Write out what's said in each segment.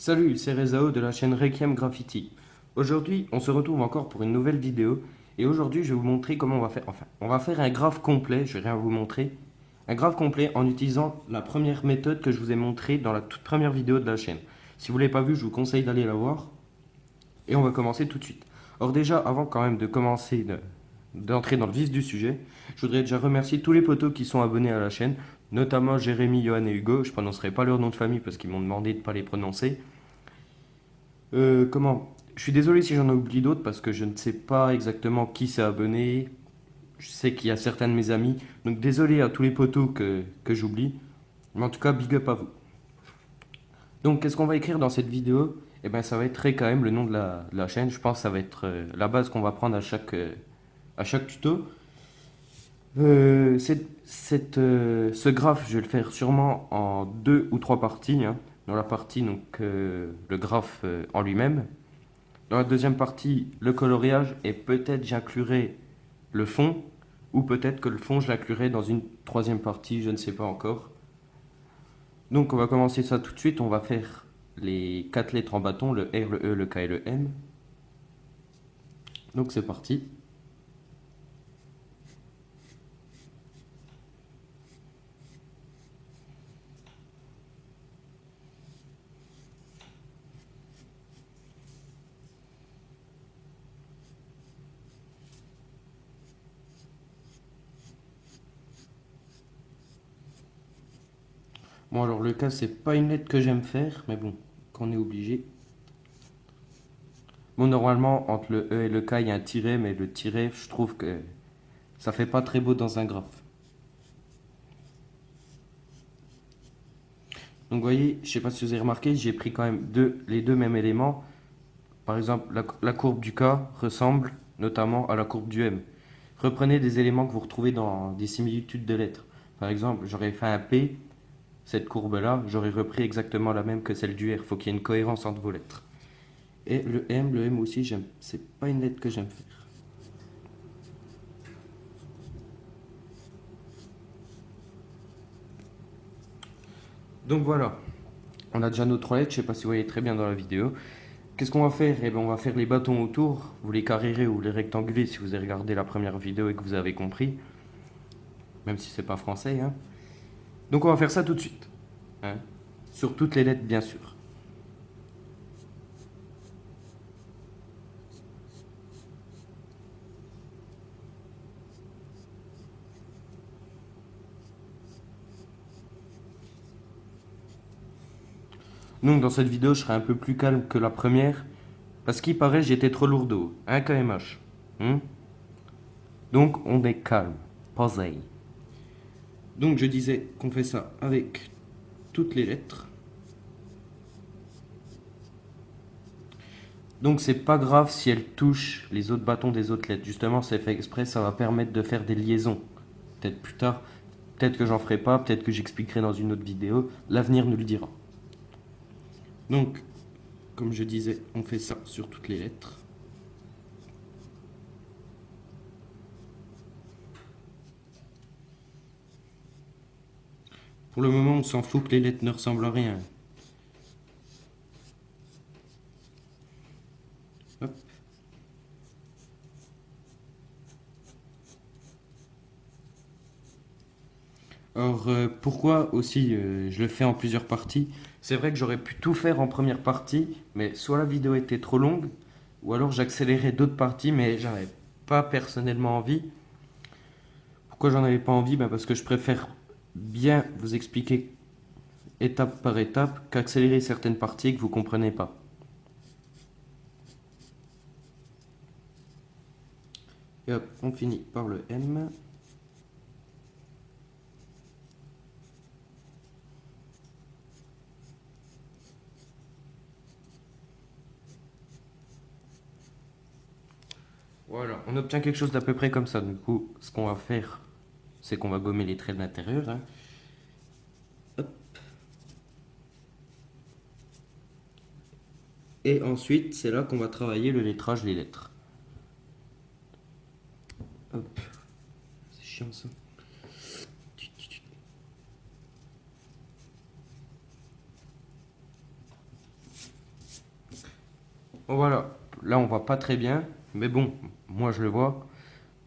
Salut, c'est Rezao de la chaîne Requiem Graffiti. Aujourd'hui, on se retrouve encore pour une nouvelle vidéo et aujourd'hui, je vais vous montrer comment on va faire. Enfin, on va faire un graphe complet, je vais rien vous montrer. Un graphe complet en utilisant la première méthode que je vous ai montrée dans la toute première vidéo de la chaîne. Si vous ne l'avez pas vue, je vous conseille d'aller la voir et on va commencer tout de suite. Or déjà, avant quand même de commencer d'entrer dans le vif du sujet, je voudrais déjà remercier tous les potos qui sont abonnés à la chaîne, notamment Jérémy, Johan et Hugo. Je ne prononcerai pas leur nom de famille parce qu'ils m'ont demandé de ne pas les prononcer. Comment? Je suis désolé si j'en ai oublié d'autres parce que je ne sais pas exactement qui s'est abonné. Je sais qu'il y a certains de mes amis. Donc désolé à tous les potos que j'oublie. Mais en tout cas, big up à vous. Donc qu'est-ce qu'on va écrire dans cette vidéo? Eh bien ça va être quand même le nom de la chaîne. Je pense que ça va être la base qu'on va prendre à chaque tuto. Ce graphe, je vais le faire sûrement en deux ou trois parties, hein. Dans la partie, donc, le graphe en lui-même. Dans la deuxième partie, le coloriage et peut-être j'inclurai le fond ou peut-être que le fond je l'inclurai dans une troisième partie, je ne sais pas encore. Donc on va commencer ça tout de suite, on va faire les quatre lettres en bâton, le R, le E, le K et le M. Donc c'est parti. Bon alors le K c'est pas une lettre que j'aime faire, mais bon, qu'on est obligé. Bon normalement entre le E et le K il y a un tiret, mais le tiret je trouve que ça fait pas très beau dans un graphe. Donc vous voyez, je sais pas si vous avez remarqué, j'ai pris quand même les deux mêmes éléments. Par exemple, la courbe du K ressemble notamment à la courbe du M. Reprenez des éléments que vous retrouvez dans des similitudes de lettres. Par exemple, j'aurais fait un P, cette courbe-là, j'aurais repris exactement la même que celle du R. Il faut qu'il y ait une cohérence entre vos lettres. Et le M aussi, j'aime. C'est pas une lettre que j'aime faire. Donc voilà, on a déjà nos trois lettres, je sais pas si vous voyez très bien dans la vidéo. Qu'est-ce qu'on va faire? Eh bien, on va faire les bâtons autour. Vous les carrérez ou les rectangulez si vous avez regardé la première vidéo et que vous avez compris. Même si c'est pas français, hein. Donc on va faire ça tout de suite, hein. Sur toutes les lettres, bien sûr. Donc dans cette vidéo, je serai un peu plus calme que la première. Parce qu'il paraît j'étais trop lourdeau. Un KMH. Hmm. Donc on est calme. Posé. Donc je disais qu'on fait ça avec toutes les lettres. Donc c'est pas grave si elles touchent les autres bâtons des autres lettres. Justement, c'est fait exprès, ça va permettre de faire des liaisons. Peut-être plus tard, peut-être que j'en ferai pas, peut-être que j'expliquerai dans une autre vidéo. L'avenir nous le dira. Donc, comme je disais, on fait ça sur toutes les lettres. Pour le moment, on s'en fout que les lettres ne ressemblent à rien. Hop. Alors, pourquoi aussi je le fais en plusieurs parties? C'est vrai que j'aurais pu tout faire en première partie, mais soit la vidéo était trop longue, ou alors j'accélérais d'autres parties, mais j'avais pas personnellement envie. Pourquoi j'en avais pas envie? Ben parce que je préfère bien vous expliquer étape par étape qu'accélérer certaines parties que vous comprenez pas. Et hop, on finit par le M. Voilà, on obtient quelque chose d'à peu près comme ça. Du coup, ce qu'on va faire, c'est qu'on va gommer les traits de l'intérieur, hein. Hop. Et ensuite, c'est là qu'on va travailler le lettrage des lettres. Hop, c'est chiant ça. Bon, voilà, là on voit pas très bien, mais bon, moi je le vois.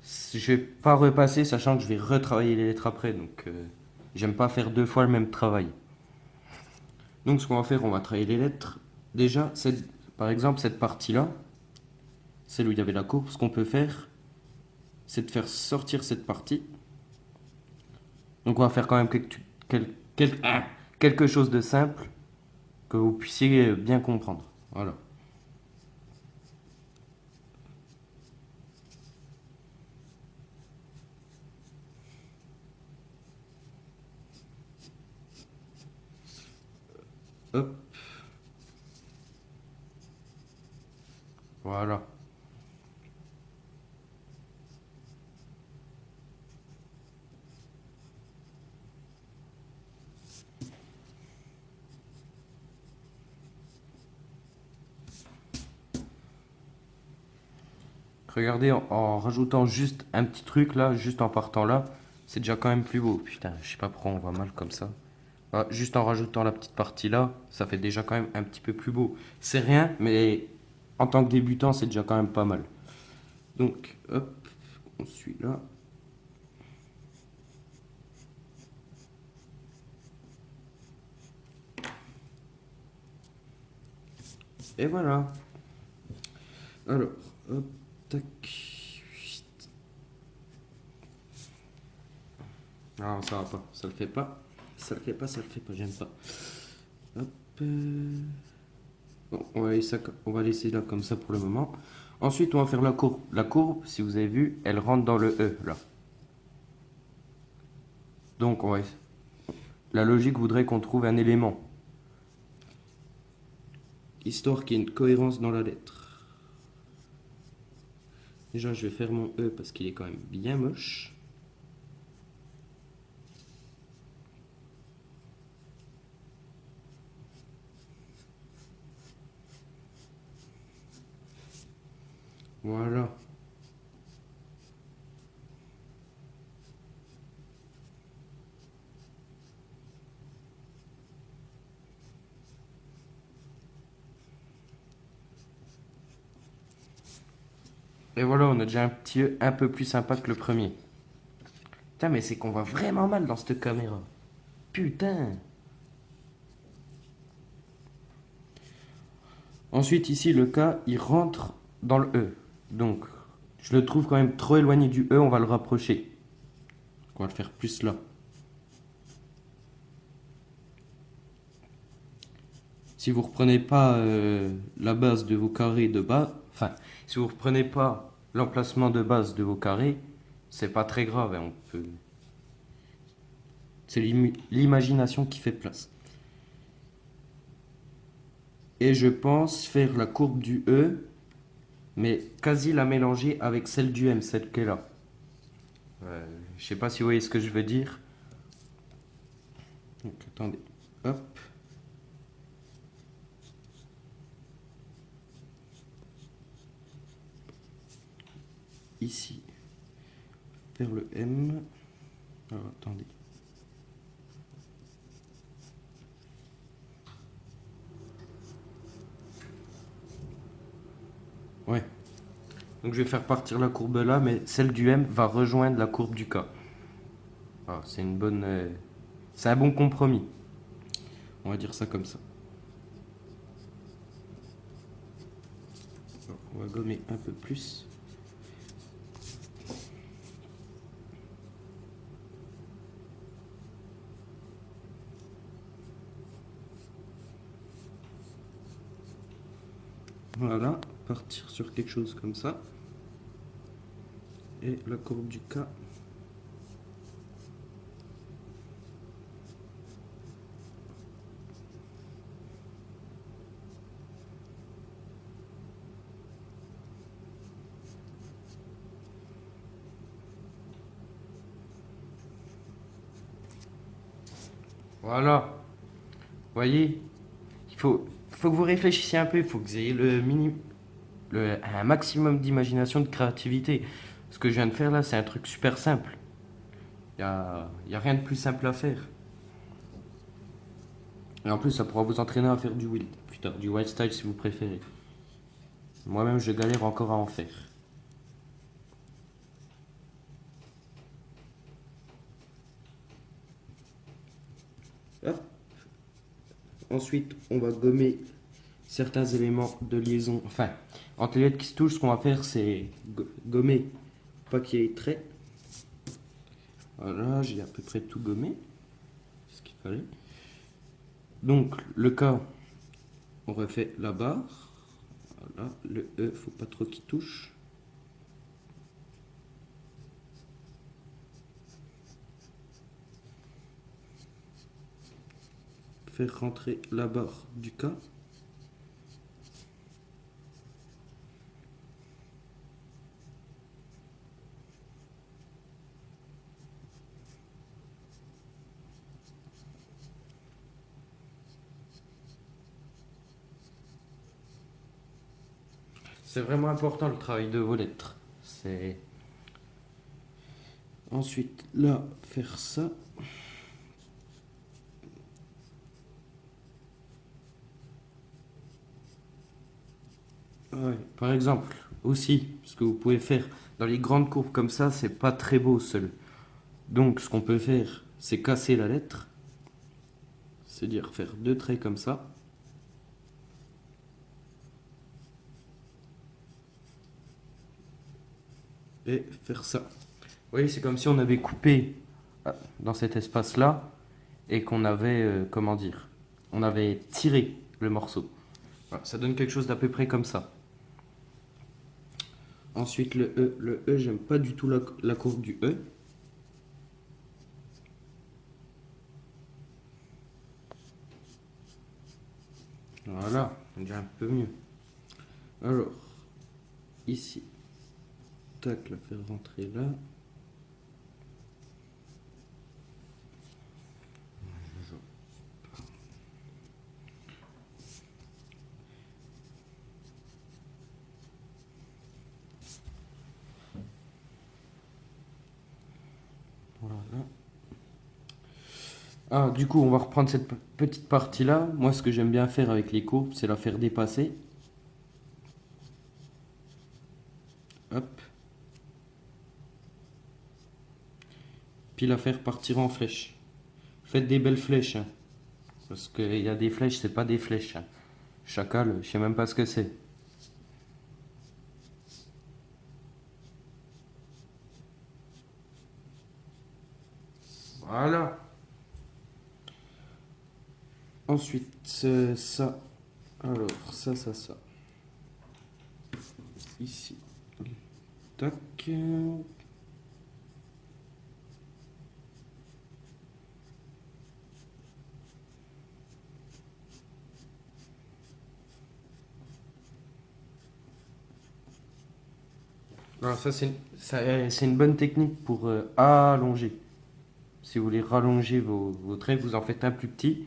Je vais pas repasser, sachant que je vais retravailler les lettres après, donc j'aime pas faire deux fois le même travail. Donc ce qu'on va faire, on va travailler les lettres. Déjà, par exemple, cette partie-là, celle où il y avait la courbe, ce qu'on peut faire, c'est de faire sortir cette partie. Donc on va faire quand même quelque chose de simple que vous puissiez bien comprendre. Voilà. Hop, voilà. Regardez, en rajoutant juste un petit truc là, juste en partant là, c'est déjà quand même plus beau. Putain, je sais pas pourquoi on voit mal comme ça. Ah, juste en rajoutant la petite partie là, ça fait déjà quand même un petit peu plus beau. C'est rien, mais en tant que débutant, c'est déjà quand même pas mal. Donc, hop, on suit là. Et voilà. Alors, hop, tac. Ah, ça va pas, ça le fait pas. Ça le fait pas, ça le fait pas, j'aime pas. Hop. Bon, on va laisser là comme ça pour le moment. Ensuite, on va faire la courbe. La courbe, si vous avez vu, elle rentre dans le E, là. Donc, la logique voudrait qu'on trouve un élément, histoire qu'il y ait une cohérence dans la lettre. Déjà, je vais faire mon E parce qu'il est quand même bien moche. Voilà. Et voilà, on a déjà un petit E un peu plus sympa que le premier. Putain, mais c'est qu'on voit vraiment mal dans cette caméra. Putain. Ensuite, ici, le K, il rentre dans le E. Donc, je le trouve quand même trop éloigné du E, on va le rapprocher. On va le faire plus là. Si vous reprenez pas la base de vos carrés de bas, enfin, si vous reprenez pas l'emplacement de base de vos carrés, c'est pas très grave, hein, on peut. C'est l'imagination qui fait place. Et je pense faire la courbe du E, mais quasi la mélanger avec celle du M, celle qui est là. Je sais pas si vous voyez ce que je veux dire. Donc, attendez. Hop. Ici. Faire le M. Alors, attendez. Ouais. Donc je vais faire partir la courbe là, mais celle du M va rejoindre la courbe du K. Ah, c'est une bonne. C'est un bon compromis. On va dire ça comme ça. Alors, on va gommer un peu plus. Voilà, partir sur quelque chose comme ça. Et la courbe du K. Voilà. Vous voyez, faut que vous réfléchissiez un peu. Il faut que vous ayez un maximum d'imagination, de créativité. Ce que je viens de faire là, c'est un truc super simple. Y a rien de plus simple à faire. Et en plus, ça pourra vous entraîner à faire du wild. Plus tard, du wild style si vous préférez. Moi-même, je galère encore à en faire. Hop. Ensuite, on va gommer certains éléments de liaison. Enfin, entre les lettres qui se touchent, ce qu'on va faire, c'est gommer pour pas qu'il y ait de traits. Voilà, j'ai à peu près tout gommé. C'est ce qu'il fallait. Donc, le K, on refait la barre. Voilà, le E, faut pas trop qu'il touche. Faire rentrer la barre du K. C'est vraiment important le travail de vos lettres. C'est ensuite là faire ça. Ouais, par exemple, aussi, ce que vous pouvez faire dans les grandes courbes comme ça, c'est pas très beau seul. Donc, ce qu'on peut faire, c'est casser la lettre, c'est-à-dire faire deux traits comme ça, et faire ça. Vous voyez, c'est comme si on avait coupé dans cet espace-là et qu'on avait, comment dire, on avait tiré le morceau. Voilà, ça donne quelque chose d'à peu près comme ça. Ensuite, le E, j'aime pas du tout la courbe du E. Voilà, déjà un peu mieux. Alors, ici, tac, la faire rentrer là. Voilà. Ah, du coup, on va reprendre cette petite partie-là. Moi, ce que j'aime bien faire avec les courbes, c'est la faire dépasser. Hop. Puis la faire partir en flèche. Faites des belles flèches, hein, parce qu'il y a des flèches, c'est pas des flèches, hein. Chacal, je sais même pas ce que c'est. Voilà. Ensuite, ça. Alors, ça. Ici. Tac. Alors ça, c'est une bonne technique pour allonger. Si vous voulez rallonger vos traits, vous en faites un plus petit.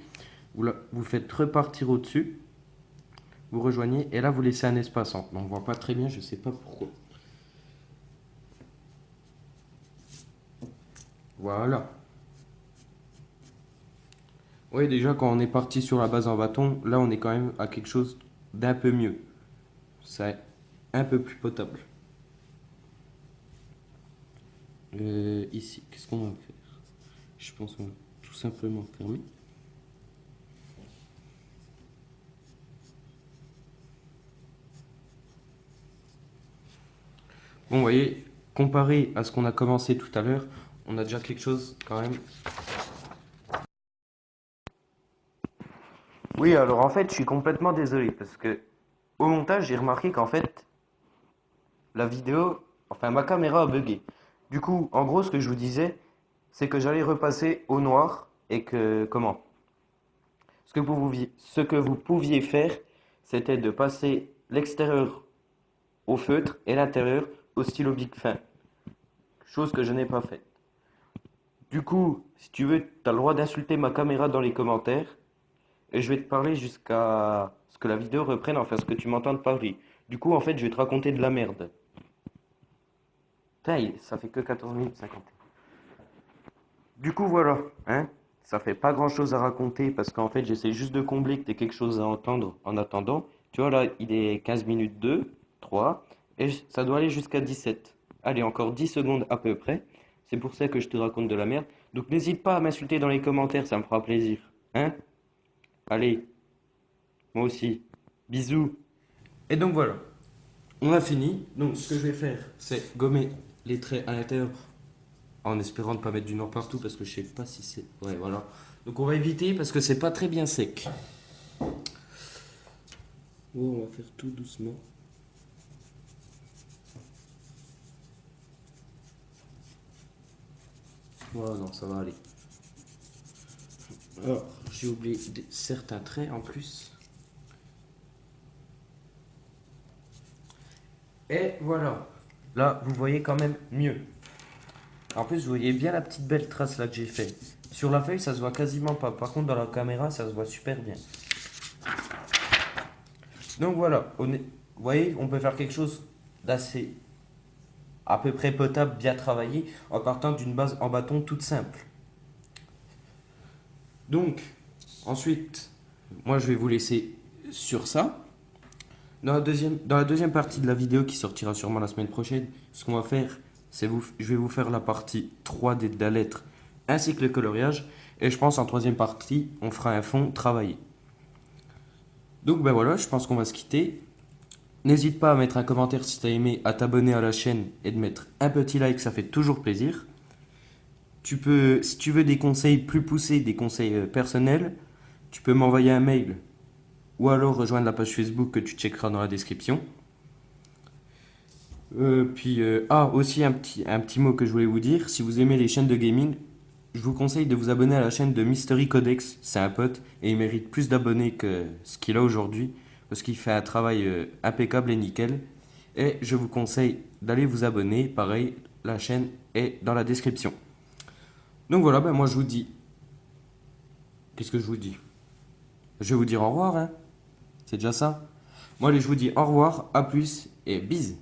Vous faites repartir au-dessus. Vous rejoignez. Et là, vous laissez un espace entre. On ne voit pas très bien, je ne sais pas pourquoi. Voilà. Oui, déjà, quand on est parti sur la base en bâton, là, on est quand même à quelque chose d'un peu mieux. C'est un peu plus potable. Ici, qu'est-ce qu'on va faire? Je pense qu'on va tout simplement fermer. Bon, vous voyez, comparé à ce qu'on a commencé tout à l'heure, on a déjà quelque chose quand même. Oui, alors en fait, je suis complètement désolé parce que au montage, j'ai remarqué qu'en fait, la vidéo, enfin ma caméra a bugué. Du coup, en gros, ce que je vous disais, c'est que j'allais repasser au noir et que, comment? Ce que vous pouviez faire, c'était de passer l'extérieur au feutre et l'intérieur au stylo Bic fin. Chose que je n'ai pas faite. Du coup, si tu veux, tu as le droit d'insulter ma caméra dans les commentaires et je vais te parler jusqu'à ce que la vidéo reprenne, enfin ce que tu m'entendes parler. Du coup, en fait, je vais te raconter de la merde. Putain, ça fait que 14 minutes 50. Du coup, voilà, hein. Ça fait pas grand chose à raconter parce qu'en fait, j'essaie juste de combler que tu aies quelque chose à entendre en attendant. Tu vois, là, il est 15 minutes 2. 3, et ça doit aller jusqu'à 17. Allez, encore 10 secondes à peu près. C'est pour ça que je te raconte de la merde. Donc n'hésite pas à m'insulter dans les commentaires, ça me fera plaisir. Hein? Allez, moi aussi. Bisous. Et donc voilà, on a fini. Donc ce que je vais faire, c'est gommer les traits à l'intérieur en espérant ne pas mettre du noir partout parce que je sais pas si c'est... Ouais, voilà. Donc on va éviter parce que c'est pas très bien sec. Oh, on va faire tout doucement. Oh non, ça va aller. Alors, j'ai oublié certains traits en plus. Et voilà. Là, vous voyez quand même mieux. En plus, vous voyez bien la petite belle trace là que j'ai fait. Sur la feuille, ça se voit quasiment pas. Par contre, dans la caméra, ça se voit super bien. Donc voilà. Vous voyez, on peut faire quelque chose d'assez à peu près potable, bien travaillé, en partant d'une base en bâton toute simple. Donc, ensuite, moi je vais vous laisser sur ça. Dans la deuxième partie de la vidéo qui sortira sûrement la semaine prochaine, ce qu'on va faire, c'est je vais vous faire la partie 3D de la lettre ainsi que le coloriage. Et je pense en troisième partie, on fera un fond travaillé. Donc ben voilà, je pense qu'on va se quitter. N'hésite pas à mettre un commentaire si tu as aimé, à t'abonner à la chaîne et de mettre un petit like, ça fait toujours plaisir. Tu peux, si tu veux des conseils plus poussés, des conseils personnels, tu peux m'envoyer un mail ou alors rejoindre la page Facebook que tu checkeras dans la description. Aussi un petit mot que je voulais vous dire, si vous aimez les chaînes de gaming, je vous conseille de vous abonner à la chaîne de Mystery Codex, c'est un pote et il mérite plus d'abonnés que ce qu'il a aujourd'hui parce qu'il fait un travail impeccable et nickel. Et je vous conseille d'aller vous abonner, pareil, la chaîne est dans la description. Donc voilà, ben moi je vous dis, qu'est-ce que je vous dis? Je vais vous dire au revoir, hein. C'est déjà ça. Moi allez, je vous dis au revoir, à plus et bis.